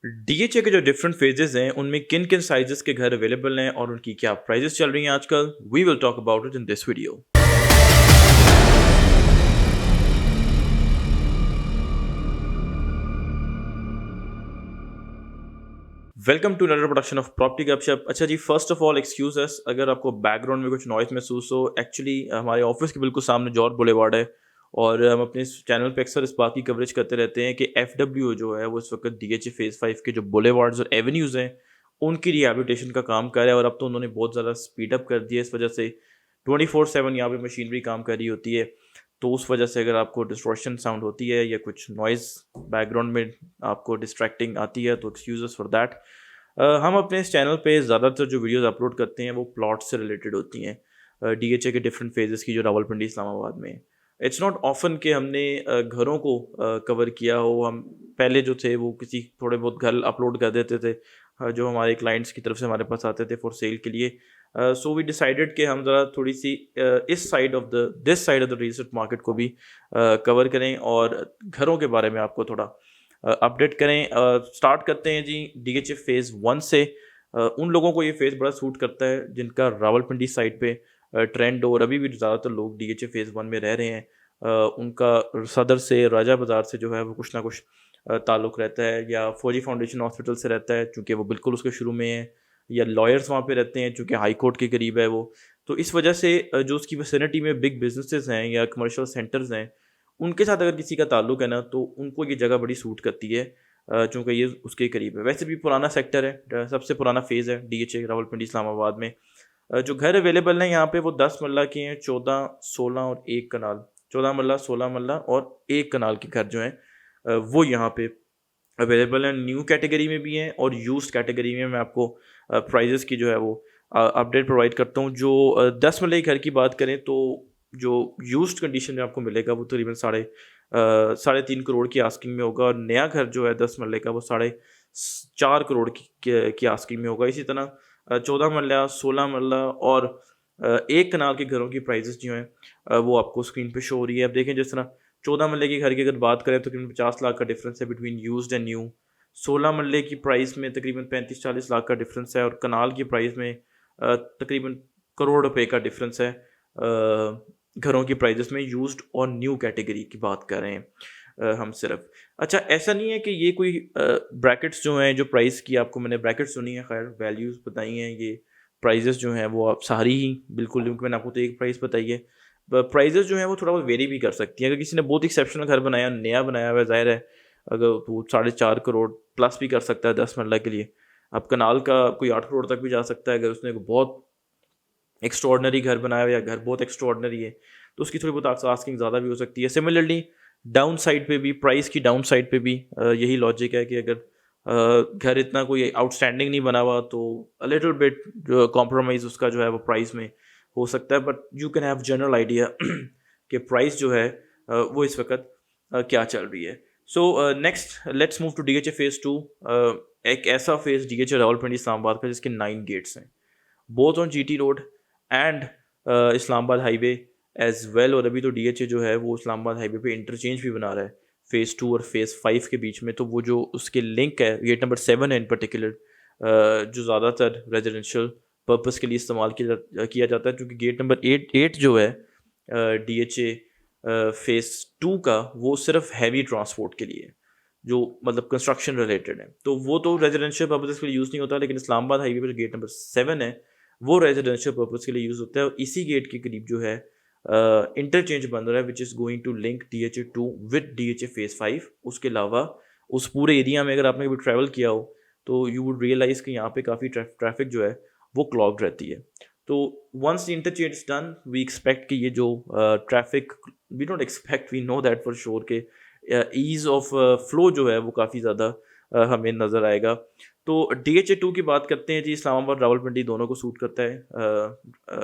DHA के जो different phases हैं उनमें किन किन साइजेस के घर अवेलेबल हैं और उनकी क्या प्राइजेस चल रही हैं आजकल, we will talk about it in this video. Welcome to another production of property Gupshup. अच्छा जी, first of all excuse us अगर आपको बैकग्राउंड में कुछ नॉइस महसूस हो। एक्चुअली हमारे ऑफिस के बिल्कुल सामने जॉर्ज बुलेवार्ड है और हम अपने इस चैनल पे अक्सर इस बात की कवरेज करते रहते हैं कि एफडब्ल्यू जो है वो इस वक्त डीएचए फेज 5 के जो बुलेवार्ड्स और एवेन्यूज़ हैं उनकी रिहेबिलिटेशन का काम कर रहा है और अब तो उन्होंने बहुत ज़्यादा स्पीड अप कर दिया। इस वजह से 24/7 यहाँ पे मशीनरी काम कर रही होती है। तो उस वजह से अगर आपको डिस्ट्रॉक्शन साउंड होती है या कुछ नॉइज़ बैकग्राउंड में आपको डिस्ट्रैक्टिंग आती है तो एक्सक्यूज़ फॉर दैट। हम अपने इस चैनल पे ज़्यादातर जो वीडियोस अपलोड करते हैं वो प्लॉट से रिलेटेड होती हैं, डीएचए के डिफरेंट फेजेस की जो रावलपिंडी इस्लामाबाद में है। इट्स नॉट ऑफन कि हमने घरों को कवर किया हो। हम पहले जो थे वो किसी थोड़े बहुत घर अपलोड कर देते थे, जो हमारे क्लाइंट्स की तरफ से हमारे पास आते थे फॉर सेल के लिए। सो वी डिसाइडेड कि हम ज़रा थोड़ी सी इस side of the this side of the real estate market को भी कवर करें और घरों के बारे में आपको थोड़ा अपडेट करें। स्टार्ट करते हैं जी डीएचए फेज़ 1 से। उन लोगों को ये फेज़ बड़ा सूट करता है जिनका रावलपिंडी साइड पे ट्रेंड हो और अभी भी ज़्यादातर लोग डीएचए फेज़ 1 में रह रहे हैं। उनका सदर से राजा बाज़ार से जो है वो कुछ ना कुछ ताल्लुक़ रहता है, या फौजी फाउंडेशन हॉस्पिटल से रहता है चूँकि वो बिल्कुल उसके शुरू में है, या लॉयर्स वहाँ पे रहते हैं चूँकि हाई कोर्ट के करीब है वो। तो इस वजह से जो उसकी विसिनिटी में बिग बिजनेसेस हैं या कमर्शियल सेंटर्स हैं, उनके साथ अगर किसी का ताल्लुक है ना तो उनको ये जगह बड़ी सूट करती है, चूँकि ये उसके करीब है। वैसे भी पुराना सेक्टर है, सबसे पुराना फेज़ है डीएचए रावलपिंडी इस्लामाबाद में। जो घर अवेलेबल हैं यहाँ पे वो 10 मरला के हैं, 14, 16 और 1 कनाल। 14 मरला, 16 मरला और 1 कनाल के घर जो हैं वो यहाँ पे अवेलेबल हैं। न्यू कैटेगरी में भी हैं और यूज्ड कैटेगरी में मैं आपको प्राइजेस की जो है वो अपडेट प्रोवाइड करता हूँ। जो 10 मरले के घर की बात करें तो जो यूज्ड कंडीशन में आपको मिलेगा वो तकरीबन 3.5 करोड़ की आस्किंग में होगा, और नया घर जो है 10 मरले का वो 4.5 करोड़ की आस्किंग में होगा। इसी तरह 14 मरला, 16 मरला और 1 कनाल के घरों की प्राइजेस जो हैं वो आपको स्क्रीन पे शो हो रही है। अब देखें, जिस तरह 14 मरले के घर की अगर बात करें तो तकरीबन 50 लाख का डिफरेंस है बिटवीन यूज्ड एंड न्यू। 16 मरले की प्राइस में तकरीबन 35-40 लाख का डिफरेंस है और कनाल की प्राइस में तकरीबन करोड़ रुपए का डिफरेंस है। घरों की प्राइजेस में यूज्ड और न्यू कैटेगरी की बात कर रहे हैं हम सिर्फ। अच्छा, ऐसा नहीं है कि ये कोई ब्रैकेट्स जो हैं, जो प्राइस की आपको मैंने ब्रैकेट्स सुनी है, खैर वैल्यूज़ बताई हैं, ये प्राइजेस जो हैं वो आप सारी ही बिल्कुल, क्योंकि मैंने आपको तो एक प्राइस बताई है। प्राइजेस जो हैं वो थोड़ा बहुत वेरी भी कर सकती हैं। अगर किसी ने बहुत एक्सेप्शनल घर बनाया, नया बनाया हुआ है, ज़ाहिर है अगर तो 4.5 करोड़ प्लस भी कर सकता है 10 मरला के लिए। अब कनाल का कोई 8 करोड़ तक भी जा सकता है अगर उसने बहुत एक्स्ट्रॉर्डनरी घर बनाया हुआ या घर बहुत एक्स्ट्रॉर्डनरी है तो उसकी थोड़ी बहुत आस्किंग ज़्यादा भी हो सकती है। सिमिलरली डाउन साइड पे भी, प्राइस की डाउन साइड पे भी यही लॉजिक है कि अगर घर इतना कोई आउटस्टैंडिंग नहीं बना हुआ तो अ लिटिल बिट जो कॉम्प्रोमाइज़ उसका जो है वो प्राइस में हो सकता है, but you can have general idea कि प्राइस जो है वो इस वक्त क्या चल रही है। So next let's move to DHA phase 2। एक ऐसा फेज़ डीएचए रावलपिंडी इस्लामाबाद का जिसके 9 गेट्स हैं, both on GT road and Islamabad highway as well. और अभी तो डीएचए जो है वो इस्लामाबाद हाईवे पे इंटरचेंज भी बना रहा है फेज़ 2 और फेज़ 5 के बीच में। तो वो जो उसके लिंक है, गेट नंबर 7 है इन पर्टिकुलर, जो ज़्यादातर रेजिडेंशियल पर्पस के लिए इस्तेमाल किया जाता है, क्योंकि गेट नंबर 8 जो है डीएचए फेज़ 2 का, वो सिर्फ हैवी ट्रांसपोर्ट के लिए, जो मतलब कंस्ट्रक्शन रिलेटेड है, तो वो तो रेजिडेंशियल पर्पज़ के लिए यूज़ नहीं होता। लेकिन इस्लामाबाद हाईवे पर जो गेट नंबर 7 है वो रेजिडेंशियल पर्पज़ के लिए यूज़ होता है। और इसी गेट के करीब जो है इंटरचेंज बन रहा है which is going to link DHA 2 with DHA phase 5। उसके अलावा उस पूरे एरिया में अगर आपने कभी ट्रैवल किया हो तो यू वुड रियलाइज़ कि यहाँ पे काफ़ी ट्रैफिक जो है वो क्लॉग्ड रहती है। तो once interchange is done, we expect कि ये जो traffic, we don't expect, we know that for sure के ईज़ ऑफ फ्लो जो है वो काफ़ी ज़्यादा हमें नज़र आएगा। तो डीएचए 2 की बात करते हैं जी। इस्लामाबाद रावलपिंडी दोनों को सूट करता है।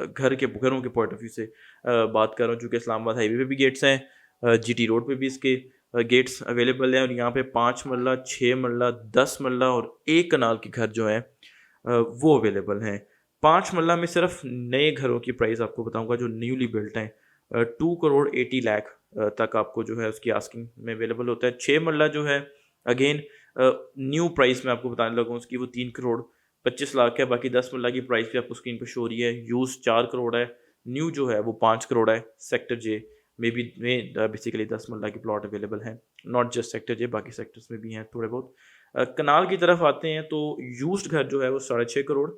घरों के पॉइंट ऑफ व्यू से बात कर रहा हूँ, चूँकि इस्लामाबाद हाईवे पे भी गेट्स हैं, जीटी रोड पे भी इसके गेट्स अवेलेबल हैं, और यहाँ पे 5 मरला, 6 मरला, 10 मरला और 1 कनाल के घर जो हैं वो अवेलेबल हैं। 5 मरला में सिर्फ नए घरों की प्राइस आपको बताऊँगा जो न्यूली बिल्ट हैं, 2 करोड़ 80 लाख तक आपको जो है उसकी आस्किंग में अवेलेबल होता है। 6 मरला जो है अगेन न्यू प्राइस मैं आपको बताने लगा हूँ उसकी, वो 3 करोड़ 25 लाख है, बाकी 10 मरला की प्राइस भी आपको स्क्रीन पर शो हो रही है। यूज़ 4 करोड़ है, न्यू जो है वो 5 करोड़ है। सेक्टर जे में बेसिकली 10 मरला के प्लॉट अवेलेबल हैं, नॉट जस्ट सेक्टर जे, बाकी सेक्टर्स में भी हैं थोड़े बहुत। कनाल की तरफ आते हैं तो यूज्ड घर जो है वो 6.5 करोड़,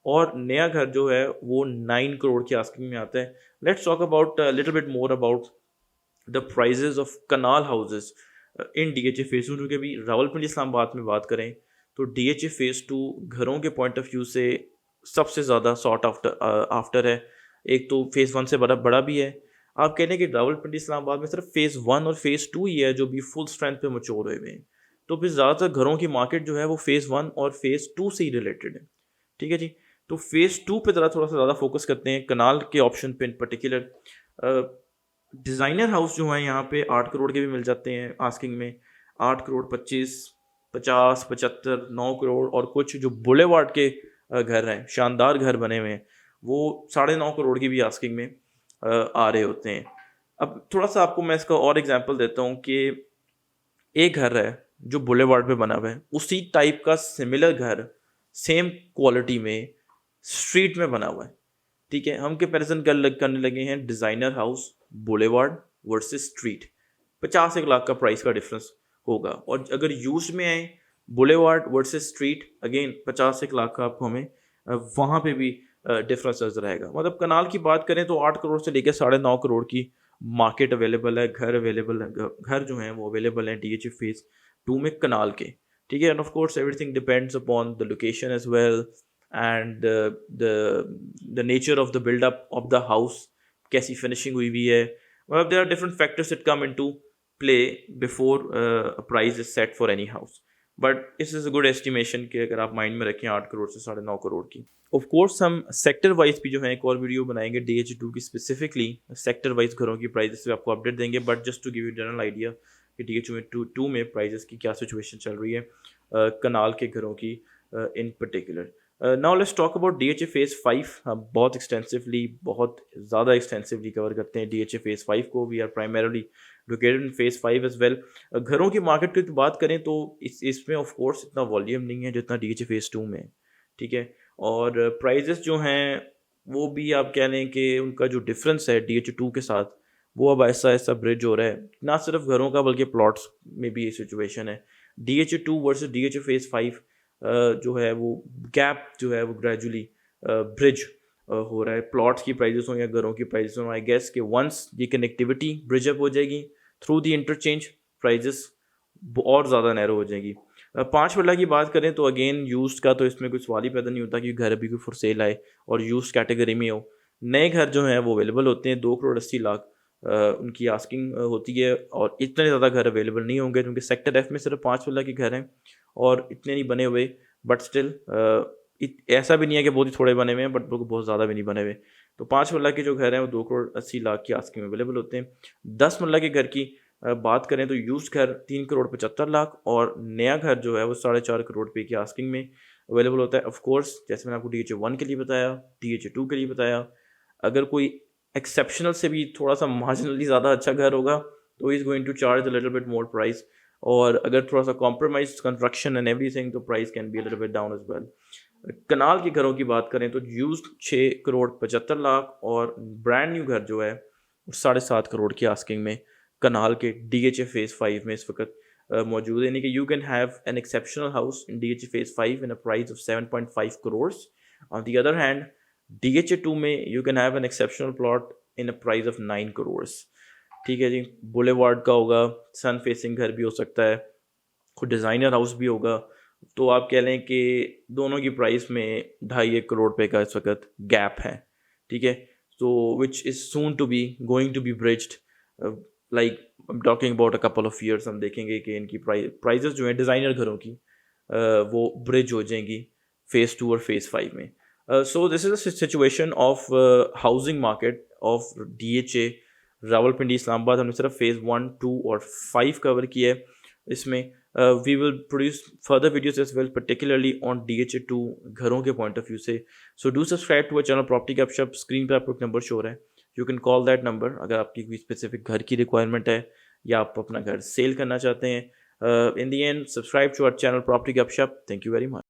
और नया घर जो है वो 9 करोड़ की आस्किंग में आता है। Let's talk about little bit more about the prices of kanal houses in DHA phase 2, क्योंकि अभी रावलपिंडी इस्लामाबाद में बात करें तो DHA फेज 2 घरों के पॉइंट ऑफ व्यू से सबसे ज़्यादा सॉट आफ्टर है। एक तो फेज़ 1 से बड़ा बड़ा भी है। आप कह रहे हैं कि रावलपिंडी इस्लामाबाद में सिर्फ फेज़ 1 और फेज़ 2 ही है जो भी फुल स्ट्रेंथ पे मच्योर हुए हुए हैं, तो फिर ज़्यादातर घरों की मार्केट जो है वो फेज़ 1 और फेज़ 2 से ही रिलेटेड है। ठीक है जी, तो फेज़ 2 पे थोड़ा सा ज़्यादा फोकस करते हैं, कनाल के ऑप्शन पे इन पर्टिकुलर। डिज़ाइनर हाउस जो है यहाँ पे 8 करोड़ के भी मिल जाते हैं आस्किंग में, 8 करोड़ 25, 50, 75, 9 करोड़, और कुछ जो बुलेवार्ड के घर हैं, शानदार घर बने हुए हैं, वो 9.5 करोड़ की भी आस्किंग में आ रहे होते हैं। अब थोड़ा सा आपको मैं इसका और एग्जांपल देता हूँ कि एक घर है जो बुलेवार्ड पे बना हुआ है, उसी टाइप का सिमिलर घर सेम क्वालिटी में स्ट्रीट में बना हुआ है। ठीक है, हम कंपेरिजन करने लगे हैं designer house boulevard versus street. 50 1 lakh का प्राइस का डिफरेंस होगा, और अगर यूज में आए boulevard versus street, again 50 1 lakh का आपको हमें वहाँ पे भी डिफरेंस नजर आएगा। मतलब कनाल की बात करें तो 8 करोड़ से लेकर 9.5 करोड़ की मार्केट अवेलेबल है, घर अवेलेबल है, घर जो हैं वो अवेलेबल हैं DHA फेज 2 में कनाल के। ठीक है, and of course everything depends upon the location as well and the nature of the buildup of the house, कैसी फिनिशिंग हुई हुई है। मतलब there are different factors that come into play before price is set for any house, but इस is a good estimation कि अगर आप mind में रखें 8 करोड़ से 9.5 करोड़ की। ऑफ कोर्स हम सेक्टर वाइज भी जो है एक और वीडियो बनाएंगे DHA2 की, स्पेसिफिकली सेक्टर वाइज घरों की प्राइजेस पे आपको अपडेट देंगे, but just to give you general idea कि DHA2 में प्राइजेस की क्या सिचुएशन चल रही है कनाल के घरों की इन particular. Now let's talk about DHA phase 5। हम बहुत ज़्यादा एक्सटेंसिवली कवर करते हैं DHA फेज 5 को। We are primarily located in phase 5 as well. घरों की मार्केट की बात करें तो इसमें ऑफ कोर्स इतना वॉल्यूम नहीं है जितना DHA फेज 2 में। ठीक है, और प्राइजेस जो हैं वो भी आप कह लें कि उनका जो डिफरेंस है DHA2 के साथ, वो अब ऐसा ऐसा ब्रिज हो रहा है, ना सिर्फ घरों का बल्कि प्लॉट्स में भी ये सिचुएशन है। DHA2 वर्सेस DHA फेज 5 जो है वो गैप जो है वो ग्रेजुअली ब्रिज हो रहा है, प्लॉट्स की प्राइजेस हो या घरों की प्राइजेस हो। आई गेस कि वंस ये कनेक्टिविटी ब्रिज अप हो जाएगी थ्रू द इंटरचेंज, प्राइजेस और ज़्यादा नैरो हो जाएगी। 5 मरला की बात करें तो अगेन यूज्ड का तो इसमें कोई सवाल ही पैदा नहीं होता कि घर अभी कोई फॉर सेल आए और यूज्ड कैटेगरी में हो। नए घर जो हैं वो अवेलेबल होते हैं, 2 करोड़ 80 लाख उनकी आस्किंग होती है, और इतने ज़्यादा घर अवेलेबल नहीं होंगे क्योंकि सेक्टर F में सिर्फ 5 मरला के घर हैं और इतने नहीं बने हुए, बट स्टिल ऐसा भी नहीं है कि बहुत ही थोड़े बने हुए हैं, बट बहुत ज़्यादा भी नहीं बने हुए। तो 5 मरला के जो घर हैं वो 2 करोड़ 80 लाख की आस्किंग में अवेलेबल होते हैं। 10 मरला के घर की बात करें तो यूज्ड घर 3 करोड़ 75 लाख, और नया घर जो है वो 4.5 करोड़ रुपये की आस्किंग में अवेलेबल होता है। ऑफ कोर्स जैसे मैंने आपको DHA1 के लिए बताया, DHA2 के लिए बताया, अगर कोई एक्सेप्शनल से भी थोड़ा सा मार्जिनली ज़्यादा अच्छा घर होगा तो is going to charge a little bit more price, और अगर थोड़ा सा कॉम्प्रोमाइज कंस्ट्रक्शन एंड एवरीथिंग तो price can be a little bit down as well. Kanal के घरों की बात करें तो यूज्ड 6 करोड़ 75 लाख, और ब्रांड न्यू घर जो है 7.5 करोड़ की आस्किंग में कनाल के DHA फेज 5 में इस वक्त मौजूद है। यानी कि you can have an exceptional house in DHA phase 5 in a price of 7.5 crore. On the other hand DHA2 में you can have an exceptional plot in a price of 9 crore. ठीक है जी, बुलेवार्ड का होगा, सन फेसिंग घर भी हो सकता है, खुद डिज़ाइनर हाउस भी होगा, तो आप कह लें कि दोनों की प्राइस में 2.5 करोड़ रुपए का इस वक्त गैप है। ठीक है, तो which is soon to be going to be bridged, like I am talking about a couple of years. हम देखेंगे कि इनकी प्राइजेस जो हैं डिज़ाइनर घरों की वो ब्रिज हो जाएंगी फेज़ 2 और फेज़ 5 में। So this is the situation of housing market of DHA Rawalpindi Islamabad. हमने सिर्फ फेज़ 1, 2 और 5 कवर किया है। इसमें we will produce further videos as well, particularly on DHA2 घरों के पॉइंट ऑफ व्यू से। So do subscribe to a channel property Gupshup. Screen पर आपको एक नंबर शो हो रहा है, you can call that number अगर आपकी कोई स्पेसिफिक घर की रिक्वायरमेंट है या आप अपना घर सेल करना चाहते हैं। In the end, subscribe to our channel Property Gupshup. Thank you very much.